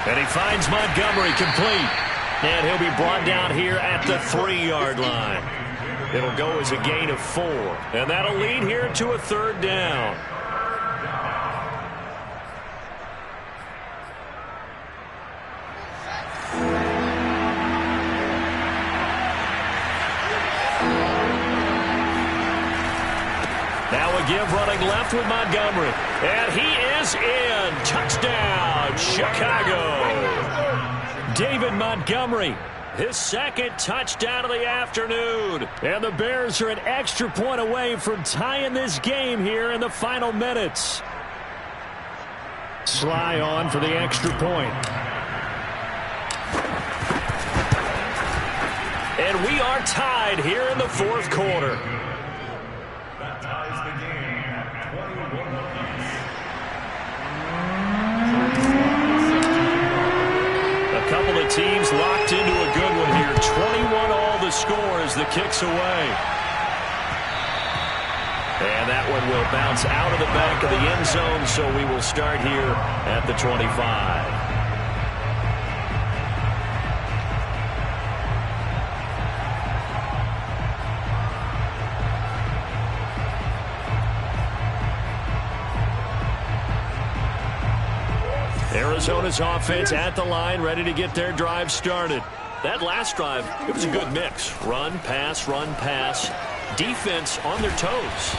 And he finds Montgomery complete. And he'll be brought down here at the 3-yard line. It'll go as a gain of 4. And that'll lead here to a 3rd down. Now a give running left with Montgomery. And he is in. Touchdown, Chicago. David Montgomery, his 2nd touchdown of the afternoon. And the Bears are an extra point away from tying this game here in the final minutes. Sly on for the extra point. And we are tied here in the 4th quarter. That ties the game at 21 apiece. A couple of teams locked into a good one here. 21 all the score as the kick's away. And that one will bounce out of the back of the end zone, so we will start here at the 25. Arizona's offense at the line, ready to get their drive started. That last drive, it was a good mix. Run, pass, defense on their toes.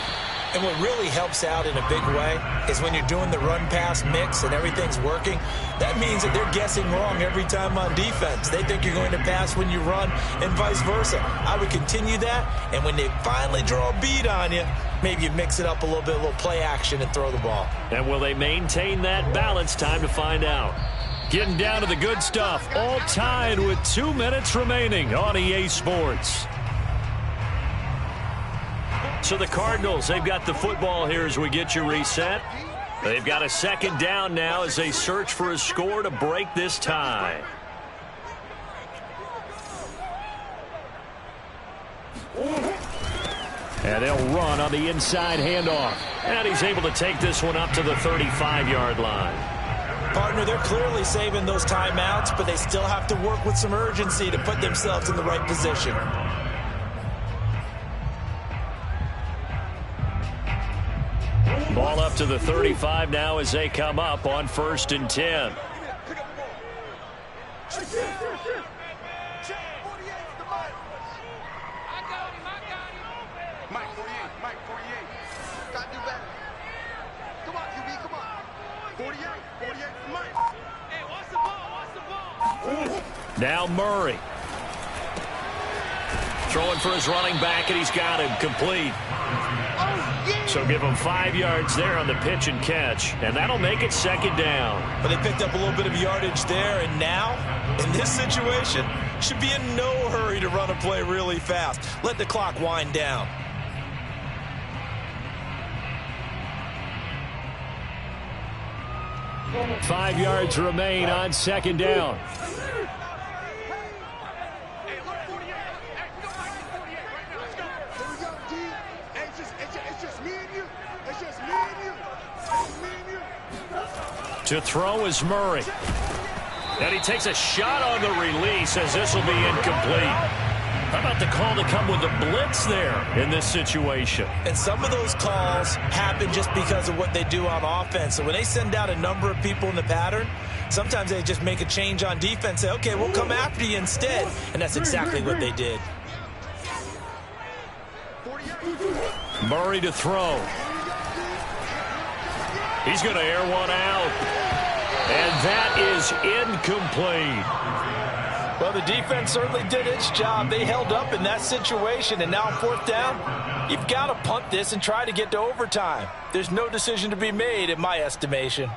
And what really helps out in a big way is when you're doing the run-pass mix and everything's working, that means that they're guessing wrong every time on defense. They think you're going to pass when you run and vice versa. I would continue that, and when they finally draw a bead on you, maybe you mix it up a little bit, a little play action, and throw the ball. And will they maintain that balance? Time to find out. Getting down to the good stuff, all tied with 2 minutes remaining on EA Sports. So the Cardinals, they've got the football here as we get you reset. They've got a 2nd down now as they search for a score to break this tie. And they'll run on the inside handoff. And he's able to take this one up to the 35-yard line. Partner, they're clearly saving those timeouts, but they still have to work with some urgency to put themselves in the right position. Ball up to the 35 now as they come up on 1st and 10. Now Murray. Throwing for his running back, and he's got him complete. So give him 5 yards there on the pitch and catch, and that'll make it 2nd down. But they picked up a little bit of yardage there, and now, in this situation, should be in no hurry to run a play really fast. Let the clock wind down. Five yards remain on 2nd down. To throw is Murray. And he takes a shot on the release as this will be incomplete. How about the call to come with the blitz there in this situation? And some of those calls happen just because of what they do on offense. So when they send out a number of people in the pattern, sometimes they just make a change on defense, say, okay, we'll come after you instead. And that's exactly what they did. Murray to throw. He's going to air one out. And that is incomplete. Well, the defense certainly did its job. They held up in that situation, and now on 4th down, you've got to punt this and try to get to overtime. There's no decision to be made in my estimation.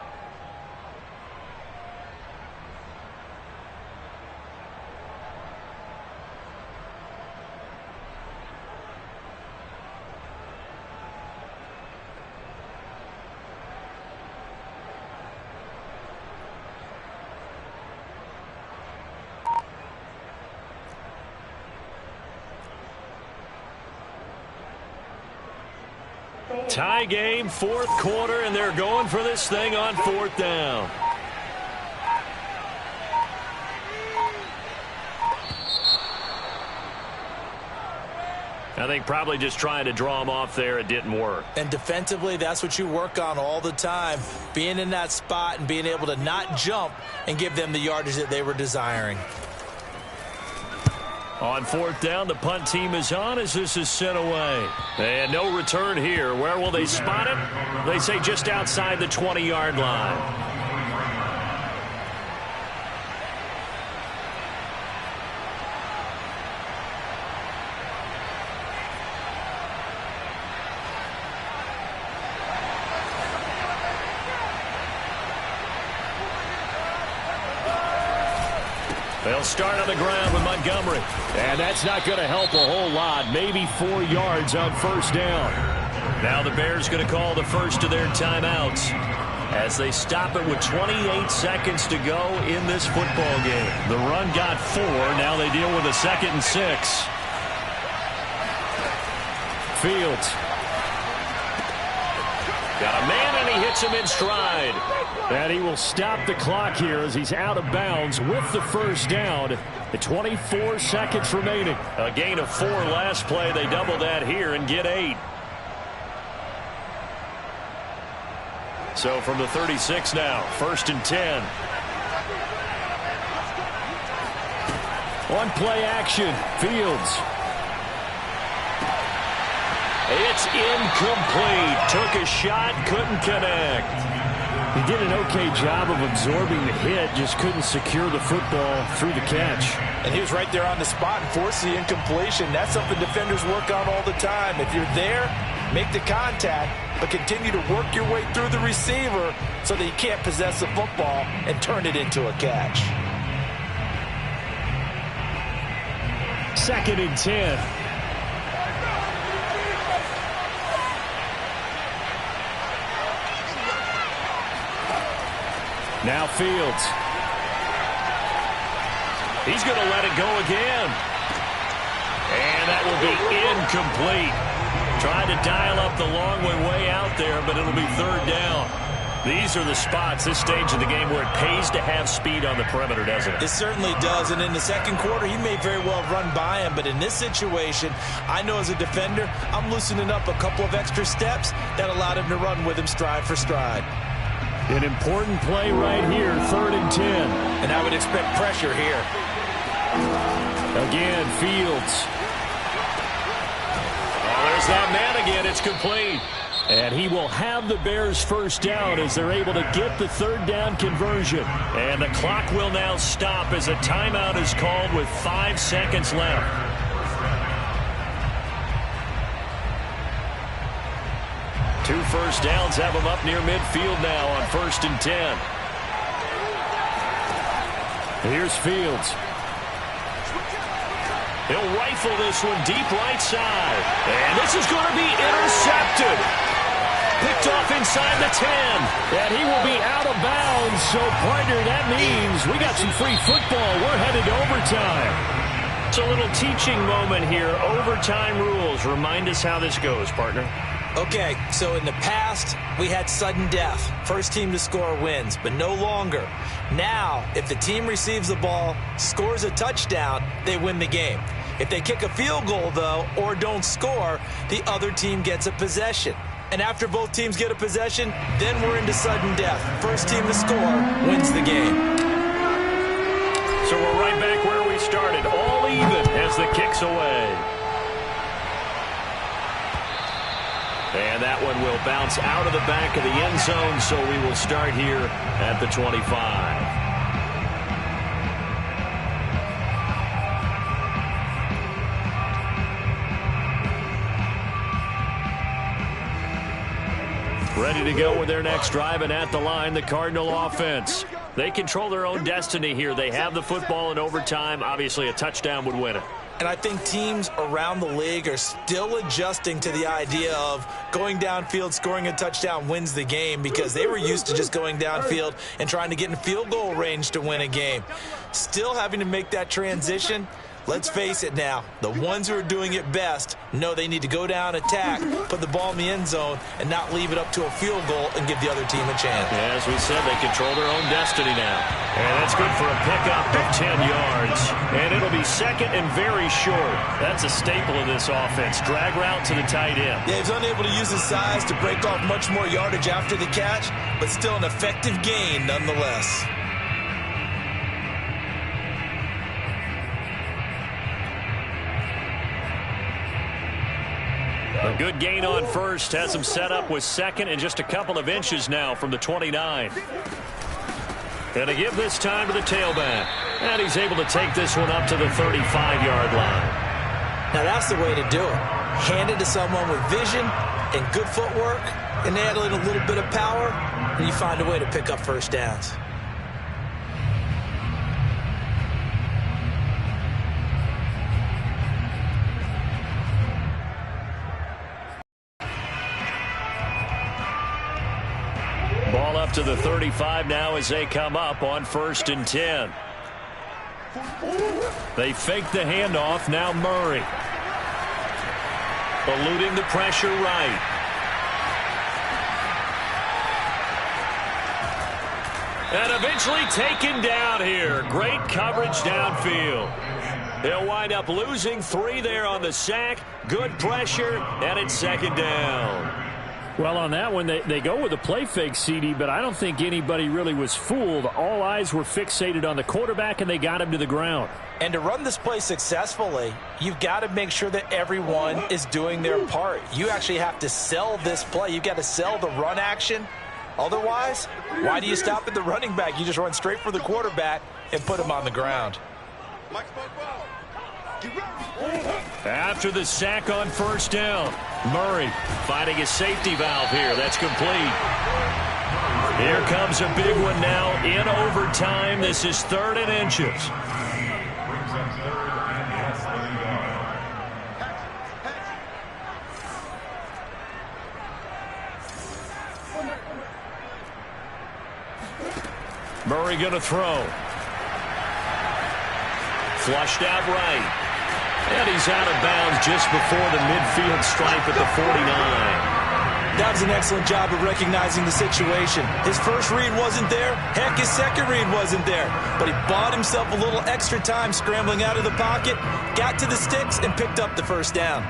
Tie game, fourth quarter, and they're going for this thing on fourth down. I think probably just trying to draw him off there. It didn't work. And defensively, that's what you work on all the time. Being in that spot and being able to not jump and give them the yardage that they were desiring. On fourth down, the punt team is on as this is sent away. And no return here. Where will they spot it? They say just outside the 20-yard line. They'll start on the ground with Montgomery. And that's not going to help a whole lot. Maybe 4 yards on first down. Now the Bears going to call the first of their timeouts as they stop it with 28 seconds to go in this football game. The run got 4. Now they deal with a 2nd and 6. Fields. Got a man, and he hits him in stride. And he will stop the clock here as he's out of bounds with the first down. The 24 seconds remaining. A gain of 4 last play. They double that here and get 8. So from the 36 now, 1st and 10. On play action, Fields. It's incomplete. Took a shot, couldn't connect. He did an okay job of absorbing the hit, just couldn't secure the football through the catch. And he was right there on the spot and forced the incompletion. That's something defenders work on all the time. If you're there, make the contact, but continue to work your way through the receiver so that you can't possess the football and turn it into a catch. 2nd and 10. Now Fields. He's going to let it go again. And that will be incomplete. Tried to dial up the long way out there, but it'll be 3rd down. These are the spots, this stage of the game, where it pays to have speed on the perimeter, doesn't it? It certainly does, and in the second quarter, he may very well run by him, but in this situation, I know as a defender, I'm loosening up a couple of extra steps that allowed him to run with him stride for stride. An important play right here, 3rd and 10. And I would expect pressure here. Again, Fields. Oh, there's that man again. It's complete. And he will have the Bears first down as they're able to get the 3rd down conversion. And the clock will now stop as a timeout is called with 5 seconds left. 2 first downs have them up near midfield now on 1st and 10. Here's Fields. He'll rifle this one deep right side. And this is going to be intercepted. Picked off inside the 10. And he will be out of bounds. So, partner, that means we got some free football. We're headed to overtime. It's a little teaching moment here. Overtime rules. Remind us how this goes, partner. Okay, so in the past, we had sudden death. First team to score wins, but no longer. Now, if the team receives the ball, scores a touchdown, they win the game. If they kick a field goal, though, or don't score, the other team gets a possession. And after both teams get a possession, then we're into sudden death. First team to score wins the game. So we're right back where we started, all even as the kick's away. And that one will bounce out of the back of the end zone, so we will start here at the 25. Ready to go with their next drive, and at the line, the Cardinal offense. They control their own destiny here. They have the football in overtime. Obviously, a touchdown would win it. And I think teams around the league are still adjusting to the idea of going downfield, scoring a touchdown wins the game, because they were used to just going downfield and trying to get in field goal range to win a game. Still having to make that transition. Let's face it now, the ones who are doing it best know they need to go down, attack, put the ball in the end zone, and not leave it up to a field goal and give the other team a chance. Yeah, as we said, they control their own destiny now. And that's good for a pickup of 10 yards. And it'll be second and very short. That's a staple of this offense. Drag route to the tight end. Yeah, he's unable to use his size to break off much more yardage after the catch, but still an effective gain nonetheless. A good gain on first has him set up with second and just a couple of inches now from the 29. And to give this time to the tailback. And he's able to take this one up to the 35-yard line. Now that's the way to do it. Hand it to someone with vision and good footwork, and add a little bit of power, and you find a way to pick up first downs. Ball up to the 35 now as they come up on 1st and 10. They fake the handoff. Now Murray. Eluding the pressure right. And eventually taken down here. Great coverage downfield. They'll wind up losing 3 there on the sack. Good pressure, and it's second down. Well, on that one, they go with a play fake, CD, but I don't think anybody really was fooled. All eyes were fixated on the quarterback, and they got him to the ground. And to run this play successfully, you've got to make sure that everyone is doing their part. You actually have to sell this play. You've got to sell the run action. Otherwise, why do you stop at the running back? You just run straight for the quarterback and put him on the ground. After the sack on 1st down, Murray finding his safety valve here. That's complete. Here comes a big one now in overtime. This is 3rd and inches. Murray going to throw. Flushed out right. And he's out of bounds just before the midfield stripe at the 49. That was an excellent job of recognizing the situation. His first read wasn't there. Heck, his second read wasn't there. But he bought himself a little extra time scrambling out of the pocket, got to the sticks, and picked up the first down.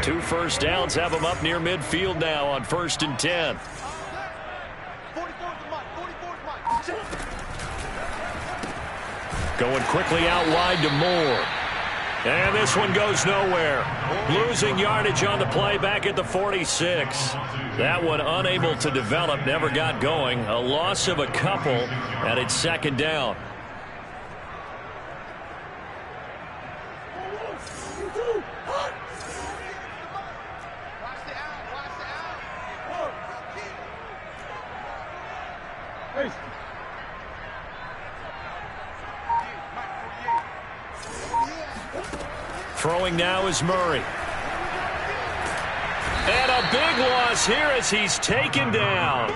Two first downs have him up near midfield now on 1st and 10. Going quickly out wide to Moore. And this one goes nowhere. Losing yardage on the play back at the 46. That one unable to develop, never got going. A loss of a couple, and it's second down. Throwing now is Murray. And a big loss here as he's taken down.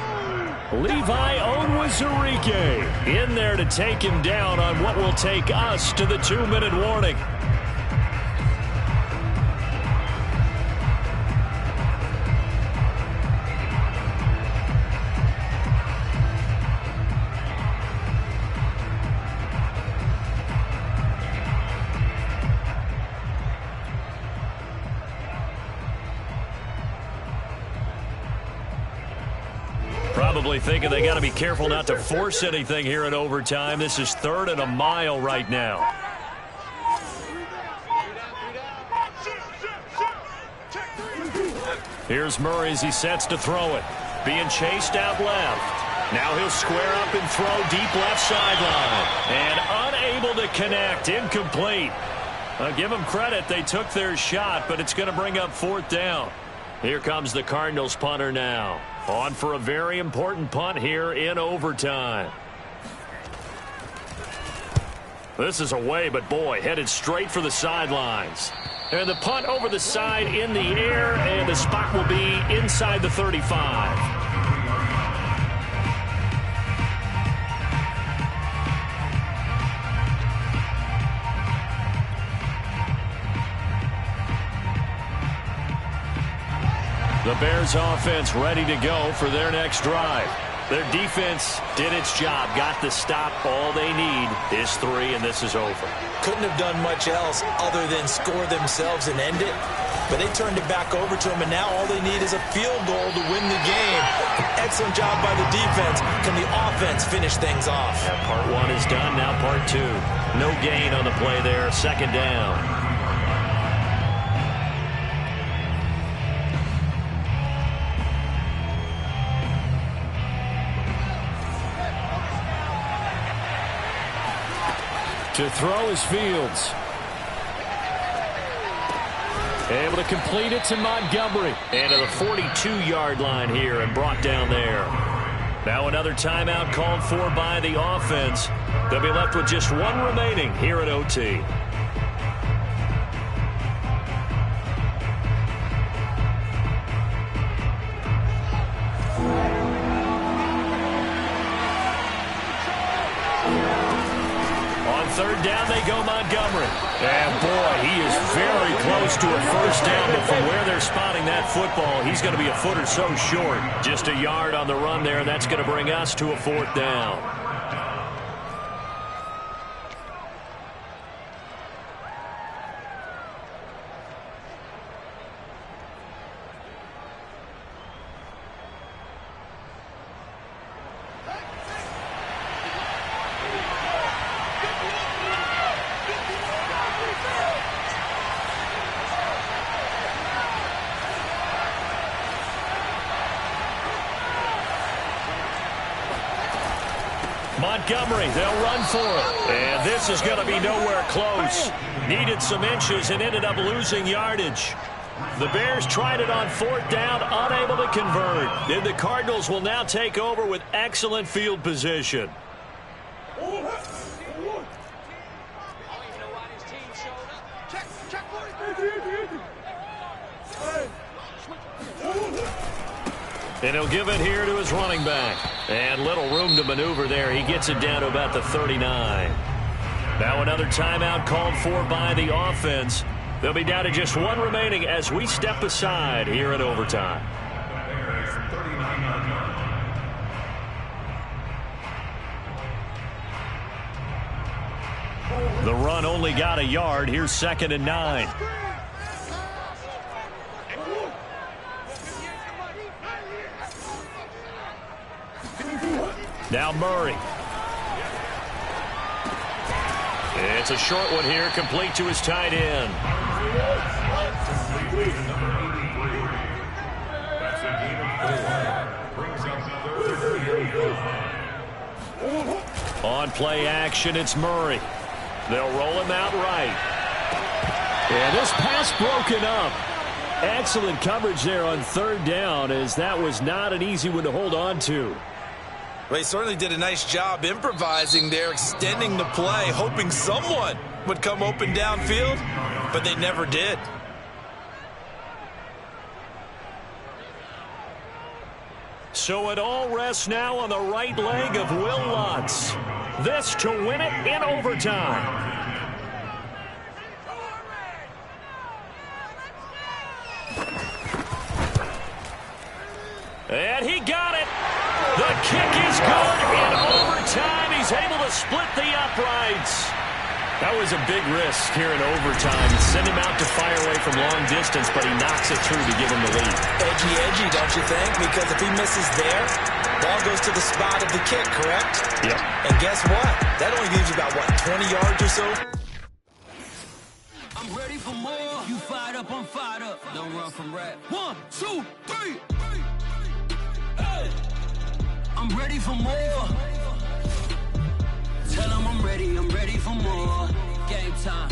Levi Onwuzurike in there to take him down on what will take us to the 2-minute warning. Probably thinking they got to be careful not to force anything here in overtime. This is 3rd and a mile right now. Here's Murray as he sets to throw it. Being chased out left. Now he'll square up and throw deep left sideline. And unable to connect. Incomplete. I'll give them credit. They took their shot, but it's going to bring up 4th down. Here comes the Cardinals punter now. On for a very important punt here in overtime. This is away, but boy, headed straight for the sidelines. And the punt over the side in the air, and the spot will be inside the 35. The Bears offense ready to go for their next drive. Their defense did its job, got the stop. All they need is 3, and this is over. Couldn't have done much else other than score themselves and end it. But they turned it back over to them, and now all they need is a field goal to win the game. Excellent job by the defense. Can the offense finish things off? Yeah, part 1 is done, now part 2. No gain on the play there, 2nd down. To throw is Fields. Able to complete it to Montgomery. And to the 42-yard line here and brought down there. Now another timeout called for by the offense. They'll be left with just 1 remaining here at OT. Third down they go, Montgomery. And boy, he is very close to a first down, but from where they're spotting that football, he's going to be a foot or so short. Just a yard on the run there, and that's going to bring us to a 4th down. Montgomery, they'll run for it. And this is going to be nowhere close. Needed some inches and ended up losing yardage. The Bears tried it on 4th down, unable to convert. Then the Cardinals will now take over with excellent field position. And he'll give it here to his running back. And little room to maneuver there. He gets it down to about the 39. Now another timeout called for by the offense. They'll be down to just 1 remaining as we step aside here at overtime. The run only got a yard. Here's 2nd and 9. Now Murray. It's a short one here, complete to his tight end. On play action, it's Murray. They'll roll him out right. And this pass broken up. Excellent coverage there on 3rd down, as that was not an easy one to hold on to. Well, he certainly did a nice job improvising there, extending the play, hoping someone would come open downfield, but they never did. So it all rests now on the right leg of Will Lutz. This to win it in overtime. And he got it. The kick is good in overtime. He's able to split the uprights. That was a big risk here in overtime. Send him out to fire away from long distance, but he knocks it through to give him the lead. Edgy, don't you think? Because if he misses there, ball goes to the spot of the kick, correct? Yep. And guess what? That only leaves you about, 20 yards or so? I'm ready for more. You fired up, I'm fired up. Don't run from rap. 1, 2, 3. Hey. I'm ready for more. Tell them I'm ready for more. Game time.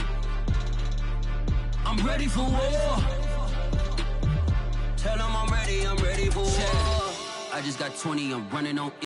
I'm ready for war. Tell them I'm ready for war. I just got 20, I'm running on